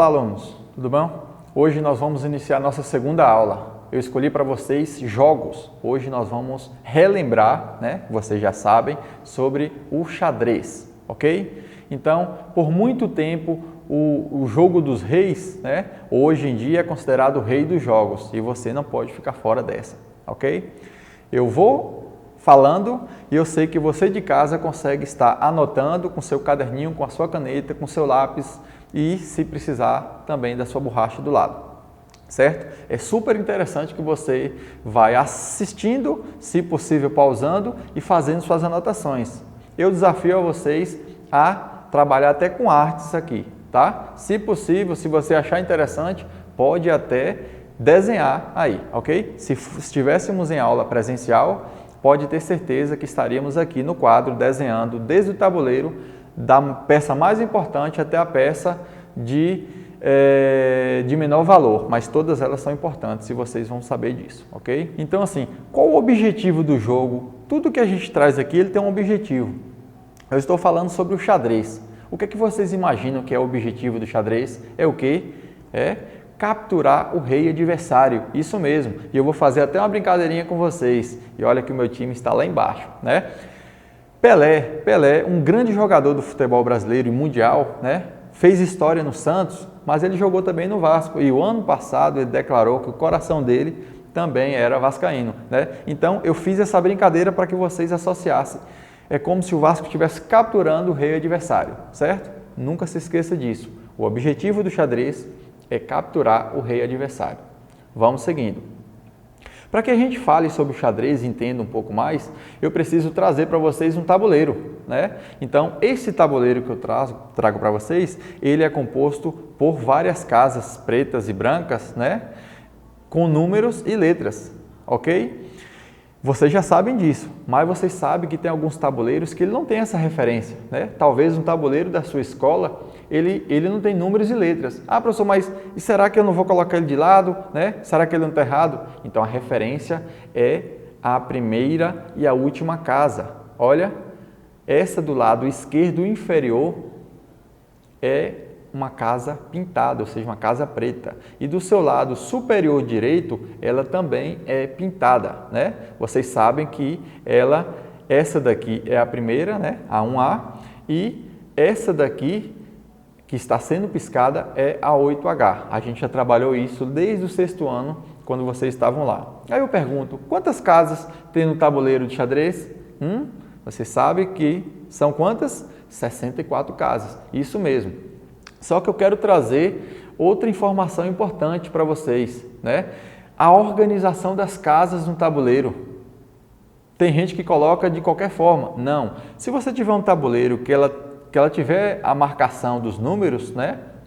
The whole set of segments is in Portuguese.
Olá, alunos, tudo bom? Hoje nós vamos iniciar nossa segunda aula. Eu escolhi para vocês jogos. Hoje nós vamos relembrar, vocês já sabem, sobre o xadrez, ok? Então, por muito tempo, o jogo dos reis, hoje em dia é considerado o rei dos jogos e você não pode ficar fora dessa, ok? Eu vou falando e eu sei que você de casa consegue estar anotando com seu caderninho, com a sua caneta, com seu lápis e, se precisar, também da sua borracha do lado, certo? É super interessante que você vai assistindo, se possível pausando e fazendo suas anotações. Eu desafio a vocês a trabalhar até com artes aqui, tá? Se possível, se você achar interessante, pode até desenhar aí, ok? Se estivéssemos em aula presencial, pode ter certeza que estaríamos aqui no quadro desenhando desde o tabuleiro da peça mais importante até a peça de menor valor, mas todas elas são importantes e vocês vão saber disso, ok? Então assim, qual o objetivo do jogo? Tudo que a gente traz aqui, ele tem um objetivo. Eu estou falando sobre o xadrez. O que é que vocês imaginam que é o objetivo do xadrez? É o quê? É capturar o rei adversário, isso mesmo. E eu vou fazer até uma brincadeirinha com vocês. E olha que o meu time está lá embaixo, Pelé, um grande jogador do futebol brasileiro e mundial, fez história no Santos, mas ele jogou também no Vasco. E o ano passado ele declarou que o coração dele também era vascaíno, Então eu fiz essa brincadeira para que vocês associassem. É como se o Vasco estivesse capturando o rei adversário, certo? Nunca se esqueça disso. O objetivo do xadrez é capturar o rei adversário. Vamos seguindo. Para que a gente fale sobre o xadrez e entenda um pouco mais, eu preciso trazer para vocês um tabuleiro, Então, esse tabuleiro que eu trago para vocês, ele é composto por várias casas pretas e brancas, com números e letras, ok? Vocês já sabem disso, mas vocês sabem que tem alguns tabuleiros que ele não tem essa referência, Talvez um tabuleiro da sua escola, ele não tem números e letras. Ah, professor, mas e será que eu não vou colocar ele de lado, Será que ele não está errado? Então a referência é a primeira e a última casa. Olha, essa do lado esquerdo inferior é uma casa pintada, ou seja, uma casa preta. E do seu lado superior direito, ela também é pintada, Vocês sabem que essa daqui é a primeira, a 1A, e essa daqui, que está sendo piscada, é a 8H. A gente já trabalhou isso desde o 6º ano, quando vocês estavam lá. Aí eu pergunto, quantas casas tem no tabuleiro de xadrez? Você sabe que são quantas? 64 casas, isso mesmo. Só que eu quero trazer outra informação importante para vocês, A organização das casas no tabuleiro. Tem gente que coloca de qualquer forma. Não. Se você tiver um tabuleiro que ela tiver a marcação dos números,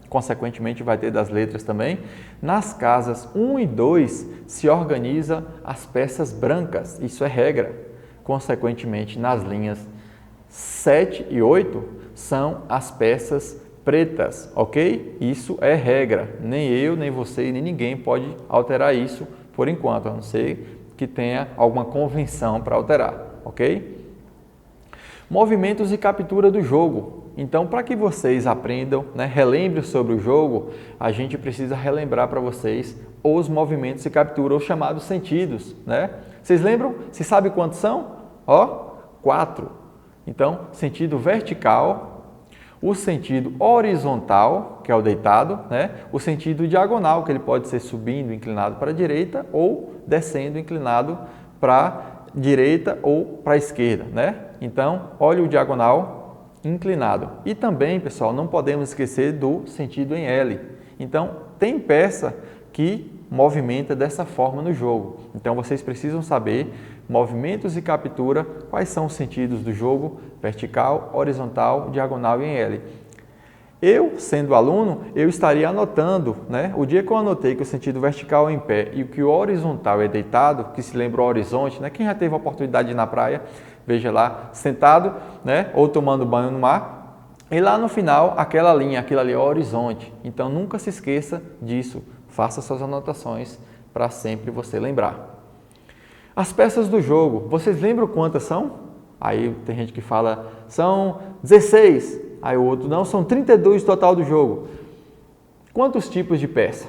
consequentemente vai ter das letras também, nas casas 1 e 2 se organiza as peças brancas. Isso é regra. Consequentemente, nas linhas 7 e 8 são as peças pretas, ok? Isso é regra. Nem eu, nem você, nem ninguém pode alterar isso por enquanto, a não ser que tenha alguma convenção para alterar, ok? Movimentos e captura do jogo. Então, para que vocês aprendam, relembrem sobre o jogo, a gente precisa relembrar para vocês os movimentos e captura, os chamados sentidos, Vocês lembram? Vocês sabem quantos são? 4. Então, sentido vertical, o sentido horizontal, que é o deitado, o sentido diagonal, que ele pode ser subindo, inclinado para a direita ou descendo, inclinado para a direita ou para a esquerda, Então, olha o diagonal inclinado. E também, pessoal, não podemos esquecer do sentido em L. Então, tem peça que movimenta dessa forma no jogo. Então, vocês precisam saber movimentos e captura, quais são os sentidos do jogo, vertical, horizontal, diagonal e em L. Eu, sendo aluno, eu estaria anotando, O dia que eu anotei que o sentido vertical é em pé e que o horizontal é deitado, que se lembra o horizonte, Quem já teve a oportunidade de ir na praia, veja lá, sentado, ou tomando banho no mar, e lá no final, aquela linha, aquilo ali é o horizonte. Então, nunca se esqueça disso. Faça suas anotações para sempre você lembrar. As peças do jogo, vocês lembram quantas são? Aí tem gente que fala, são 16. Aí o outro, não, são 32 total do jogo. Quantos tipos de peça?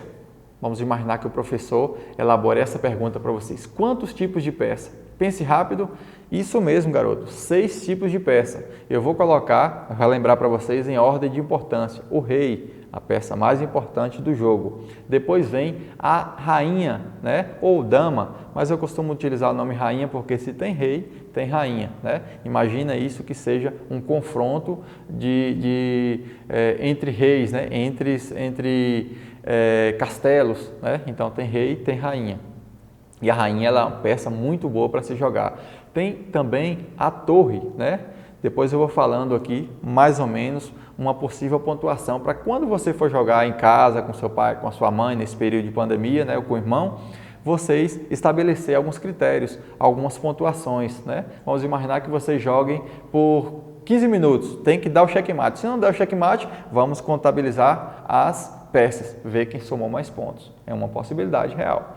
Vamos imaginar que o professor elabore essa pergunta para vocês. Quantos tipos de peça? Pense rápido. Isso mesmo, garoto. 6 tipos de peça. Eu vou lembrar para vocês em ordem de importância. O rei, a peça mais importante do jogo. Depois vem a rainha, né? Ou dama, mas eu costumo utilizar o nome rainha porque se tem rei, tem rainha, né? Imagina isso que seja um confronto entre reis, né? Entre castelos, né? Então tem rei, tem rainha. E a rainha ela é uma peça muito boa para se jogar. Tem também a torre, né? Depois eu vou falando aqui mais ou menos uma possível pontuação para quando você for jogar em casa com seu pai, com a sua mãe nesse período de pandemia, né, ou com o irmão, vocês estabelecer alguns critérios, algumas pontuações, né? Vamos imaginar que vocês joguem por 15 minutos, tem que dar o checkmate. Se não der o checkmate, vamos contabilizar as peças, ver quem somou mais pontos. É uma possibilidade real.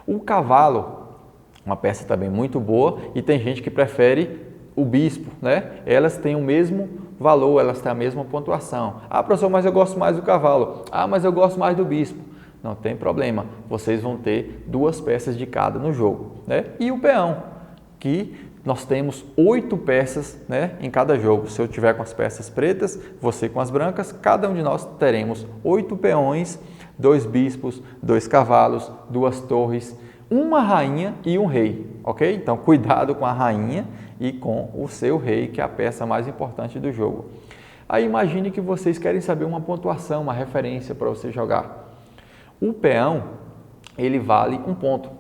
O cavalo, uma peça também muito boa, e tem gente que prefere o bispo, né? Elas têm o mesmo valor, elas têm a mesma pontuação. Ah, professor, mas eu gosto mais do cavalo. Ah, mas eu gosto mais do bispo. Não tem problema, vocês vão ter 2 peças de cada no jogo, né? E o peão, que nós temos 8 peças, né, em cada jogo. Se eu tiver com as peças pretas, você com as brancas, cada um de nós teremos 8 peões, 2 bispos, 2 cavalos, 2 torres, uma rainha e um rei, ok? Então, cuidado com a rainha e com o seu rei, que é a peça mais importante do jogo. Aí imagine que vocês querem saber uma pontuação, uma referência para você jogar. O peão, ele vale 1 ponto.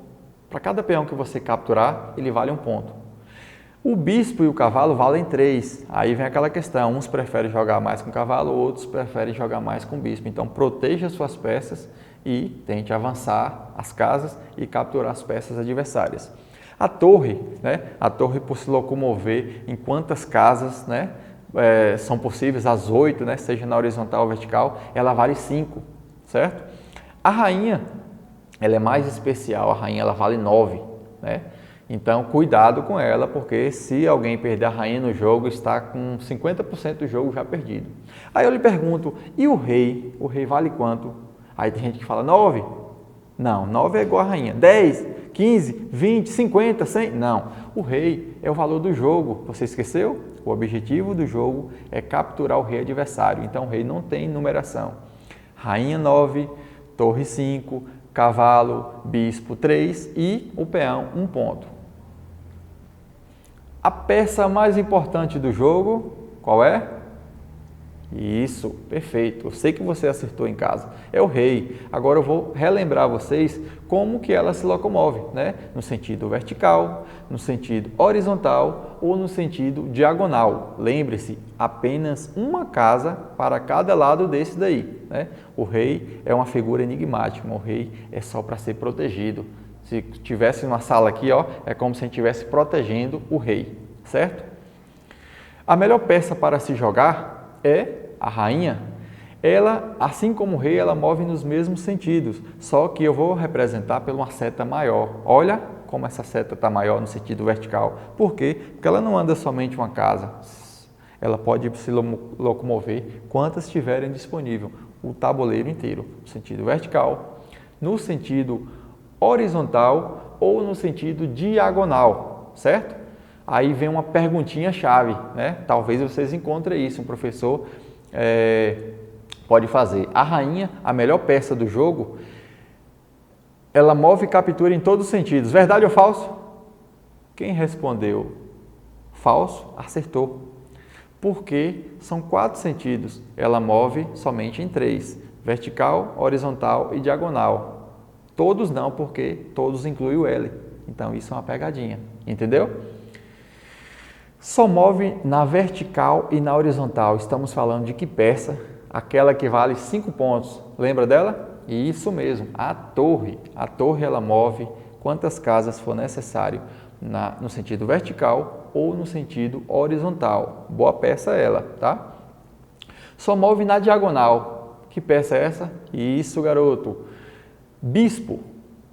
Para cada peão que você capturar, ele vale 1 ponto. O bispo e o cavalo valem 3. Aí vem aquela questão, uns preferem jogar mais com o cavalo, outros preferem jogar mais com o bispo. Então, proteja suas peças e tente avançar as casas e capturar as peças adversárias. A torre, né? A torre, por se locomover em quantas casas, né, são possíveis, as 8, né, seja na horizontal ou vertical, ela vale 5, certo? A rainha, ela é mais especial, a rainha ela vale 9, né? Então, cuidado com ela, porque se alguém perder a rainha no jogo, está com 50% do jogo já perdido. Aí eu lhe pergunto, e o rei? O rei vale quanto? Aí tem gente que fala 9. Não, 9 é igual a rainha. 10, 15, 20, 50, 100? Não. O rei é o valor do jogo. Você esqueceu? O objetivo do jogo é capturar o rei adversário. Então, o rei não tem numeração. Rainha 9, torre 5, cavalo, bispo 3 e o peão 1 ponto. A peça mais importante do jogo, qual é? Isso, perfeito. Eu sei que você acertou em casa. É o rei. Agora eu vou relembrar vocês como que ela se locomove, né? No sentido vertical, no sentido horizontal ou no sentido diagonal. Lembre-se, apenas uma casa para cada lado desse daí, né? O rei é uma figura enigmática. O rei é só para ser protegido. Se tivesse uma sala aqui, ó, é como se a gente estivesse protegendo o rei, certo? A melhor peça para se jogar é a rainha. Ela, assim como o rei, ela move nos mesmos sentidos, só que eu vou representar por uma seta maior. Olha como essa seta está maior no sentido vertical. Por quê? Porque ela não anda somente uma casa. Ela pode se locomover quantas tiverem disponível, o tabuleiro inteiro, no sentido vertical, no sentido horizontal ou no sentido diagonal, certo? Aí vem uma perguntinha chave, né? Talvez vocês encontrem isso, um professor pode fazer. A rainha, a melhor peça do jogo, ela move e captura em todos os sentidos, verdade ou falso? Quem respondeu falso, acertou. Porque são 4 sentidos, ela move somente em 3, vertical, horizontal e diagonal. Todos não, porque todos incluem o L. Então, isso é uma pegadinha, entendeu? Só move na vertical e na horizontal. Estamos falando de que peça? Aquela que vale 5 pontos. Lembra dela? Isso mesmo, a torre. A torre, ela move quantas casas for necessário no sentido vertical ou no sentido horizontal. Boa peça ela, tá? Só move na diagonal. Que peça é essa? Isso, garoto. Bispo,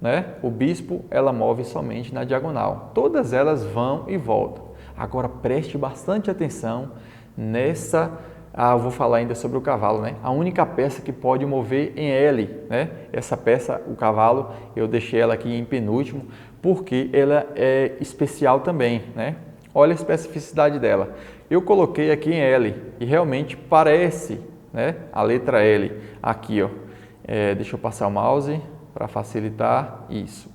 né? O bispo, ela move somente na diagonal. Todas elas vão e voltam. Agora preste bastante atenção nessa eu vou falar ainda sobre o cavalo, né? A única peça que pode mover em L, né? Essa peça, o cavalo, eu deixei ela aqui em penúltimo, porque ela é especial também, né? Olha a especificidade dela. Eu coloquei aqui em L e realmente parece, né? A letra L aqui, ó. Deixa eu passar o mouse para facilitar isso.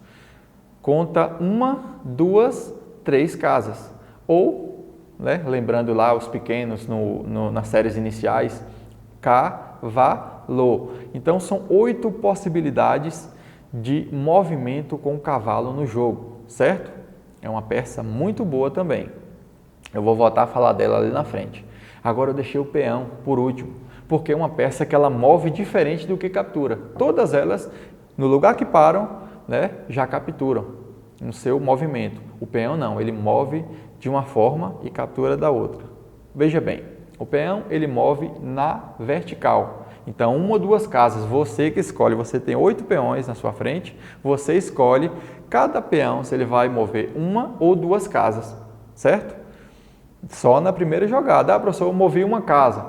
Conta 1, 2, 3 casas. Ou, né? Lembrando lá os pequenos nas séries iniciais, cavalo. Então são 8 possibilidades de movimento com o cavalo no jogo, certo? É uma peça muito boa também. Eu vou voltar a falar dela ali na frente. Agora eu deixei o peão por último, porque é uma peça que ela move diferente do que captura. Todas elas, no lugar que param, né, já capturam no seu movimento. O peão não, ele move de uma forma e captura da outra. Veja bem, o peão ele move na vertical. Então, 1 ou 2 casas, você que escolhe, você tem 8 peões na sua frente, você escolhe cada peão se ele vai mover 1 ou 2 casas, certo? Só na primeira jogada. Professor, eu movi 1 casa,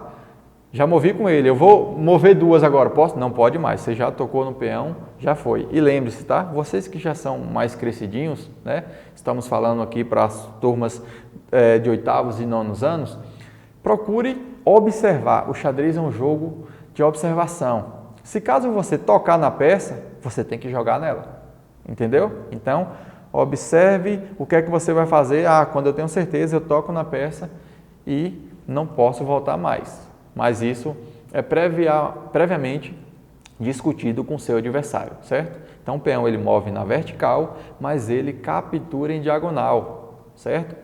já movi com ele, eu vou mover 2 agora, posso? Não pode mais, você já tocou no peão, já foi. E lembre-se, tá? Vocês que já são mais crescidinhos, né? Estamos falando aqui para as turmas de 8º e 9º anos, procure observar. O xadrez é um jogo de observação. Se caso você tocar na peça, você tem que jogar nela, entendeu? Então, observe o que é que você vai fazer. Quando eu tenho certeza, eu toco na peça e não posso voltar mais. Mas isso é previamente discutido com o seu adversário, certo? Então, o peão ele move na vertical, mas ele captura em diagonal, certo?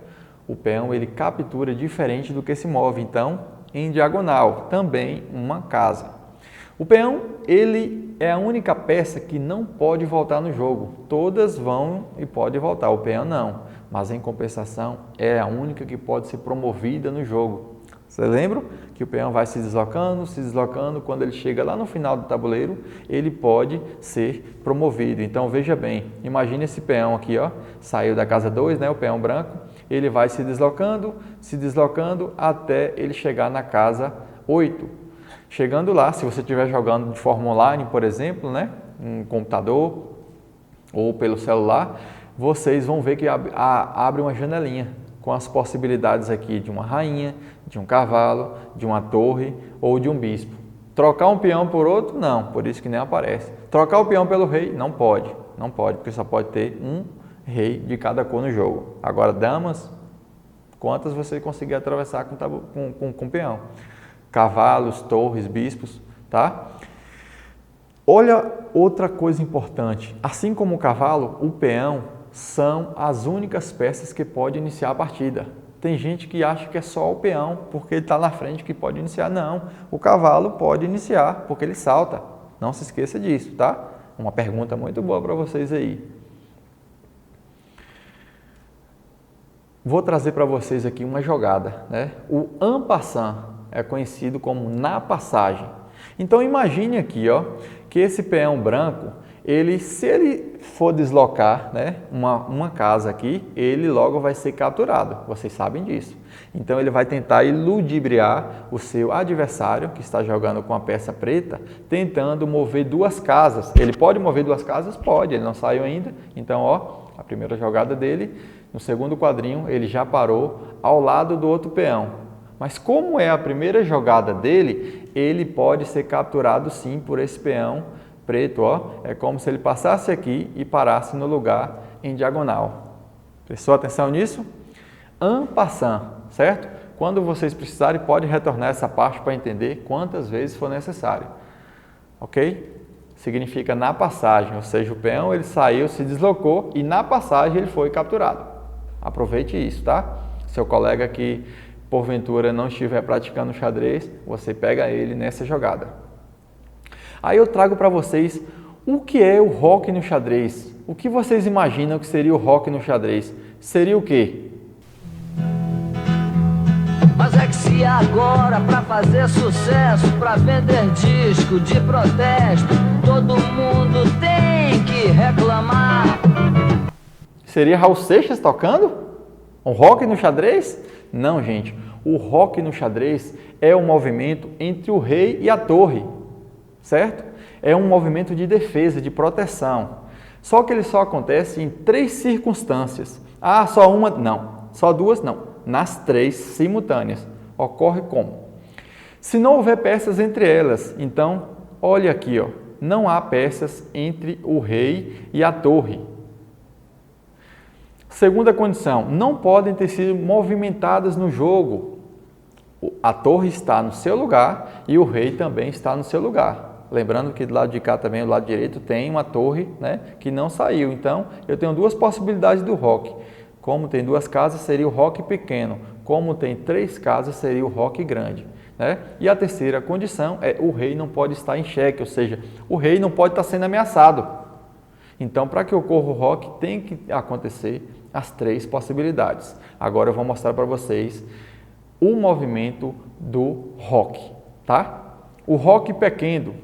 O peão ele captura diferente do que se move, então, em diagonal, também uma casa. O peão, ele é a única peça que não pode voltar no jogo. Todas vão e pode voltar, o peão não. Mas, em compensação, é a única que pode ser promovida no jogo. Você lembra que o peão vai se deslocando, quando ele chega lá no final do tabuleiro, ele pode ser promovido. Então, veja bem, imagine esse peão aqui, ó, saiu da casa 2, né, o peão branco, ele vai se deslocando até ele chegar na casa 8. Chegando lá, se você estiver jogando de forma online, por exemplo, né, um computador ou pelo celular, vocês vão ver que abre uma janelinha com as possibilidades aqui de uma rainha, de um cavalo, de uma torre ou de um bispo. Trocar um peão por outro? Não, por isso que nem aparece. Trocar o peão pelo rei? Não pode, porque só pode ter um rei de cada cor no jogo. Agora, damas, quantas você conseguir atravessar com peão? Cavalos, torres, bispos, tá? Olha outra coisa importante. Assim como o cavalo, o peão são as únicas peças que pode iniciar a partida. Tem gente que acha que é só o peão, porque ele está na frente que pode iniciar. Não, o cavalo pode iniciar, porque ele salta. Não se esqueça disso, tá? Uma pergunta muito boa para vocês aí. Vou trazer para vocês aqui uma jogada, né? O en passant é conhecido como na passagem. Então imagine aqui, ó, que esse peão branco, se ele for deslocar, né, uma casa aqui, ele logo vai ser capturado. Vocês sabem disso. Então ele vai tentar ludibriar o seu adversário, que está jogando com a peça preta, tentando mover 2 casas. Ele pode mover 2 casas? Pode, ele não saiu ainda. Então, ó, a primeira jogada dele, no segundo quadrinho, ele já parou ao lado do outro peão. Mas como é a primeira jogada dele, ele pode ser capturado sim por esse peão preto, ó. É como se ele passasse aqui e parasse no lugar em diagonal. Prestou atenção nisso? En passant, certo? Quando vocês precisarem, pode retornar essa parte para entender quantas vezes for necessário. Ok? Significa na passagem, ou seja, o peão ele saiu, se deslocou e na passagem ele foi capturado. Aproveite isso, tá? Seu colega que porventura não estiver praticando xadrez, você pega ele nessa jogada. Aí eu trago para vocês o que é o roque no xadrez. O que vocês imaginam que seria o roque no xadrez? Seria o quê? Mas é que se agora para fazer sucesso, para vender disco de protesto, todo mundo tem que reclamar. Seria Raul Seixas tocando? Um rock no xadrez? Não, gente. O roque no xadrez é um movimento entre o rei e a torre, certo? É um movimento de defesa, de proteção. Só que ele só acontece em 3 circunstâncias. Ah, só uma? Não. Só 2? Não. Nas 3 simultâneas. Ocorre como? Se não houver peças entre elas, então, olha aqui, ó, não há peças entre o rei e a torre. Segunda condição, não podem ter sido movimentadas no jogo. A torre está no seu lugar e o rei também está no seu lugar. Lembrando que do lado de cá também, do lado direito, tem uma torre, né, que não saiu. Então, eu tenho 2 possibilidades do roque. Como tem 2 casas, seria o roque pequeno. Como tem 3 casas, seria o roque grande. Né? E a terceira condição é o rei não pode estar em xeque, ou seja, o rei não pode estar sendo ameaçado. Então, para que ocorra o roque, tem que acontecer as 3 possibilidades. Agora eu vou mostrar para vocês o movimento do roque, tá? O roque pequeno,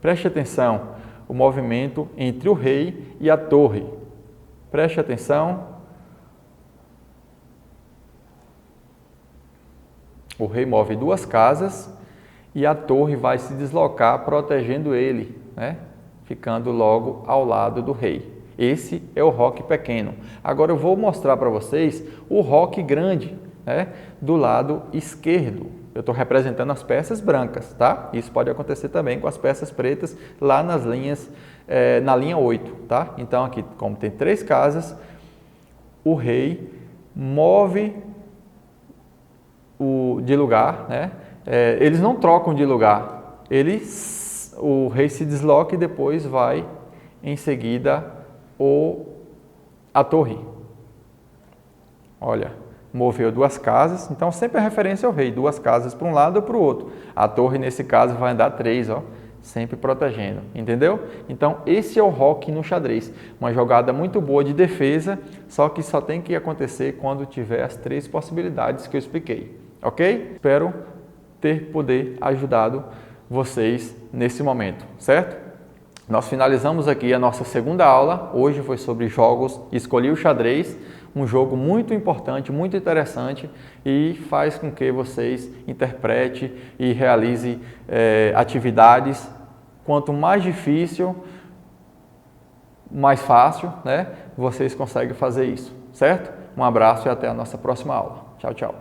preste atenção, o movimento entre o rei e a torre. Preste atenção. O rei move 2 casas e a torre vai se deslocar protegendo ele, né? Ficando logo ao lado do rei. Esse é o roque pequeno. Agora eu vou mostrar para vocês o roque grande, né? Do lado esquerdo. Eu estou representando as peças brancas, tá? Isso pode acontecer também com as peças pretas lá nas linhas, na linha 8, tá? Então aqui, como tem 3 casas, o rei move de lugar, né? Eles não trocam de lugar, o rei se desloca e depois vai em seguida a torre. Olha, moveu 2 casas, então sempre a referência ao rei, 2 casas para um lado ou para o outro. A torre nesse caso vai andar 3, ó, sempre protegendo, entendeu? Então esse é o roque no xadrez, uma jogada muito boa de defesa, só que só tem que acontecer quando tiver as 3 possibilidades que eu expliquei. Ok? Espero poder ajudado vocês nesse momento, certo? Nós finalizamos aqui a nossa segunda aula. Hoje foi sobre jogos. Escolhi o xadrez, um jogo muito importante, muito interessante e faz com que vocês interpretem e realizem atividades. Quanto mais difícil, mais fácil, né? Vocês conseguem fazer isso, certo? Um abraço e até a nossa próxima aula. Tchau, tchau.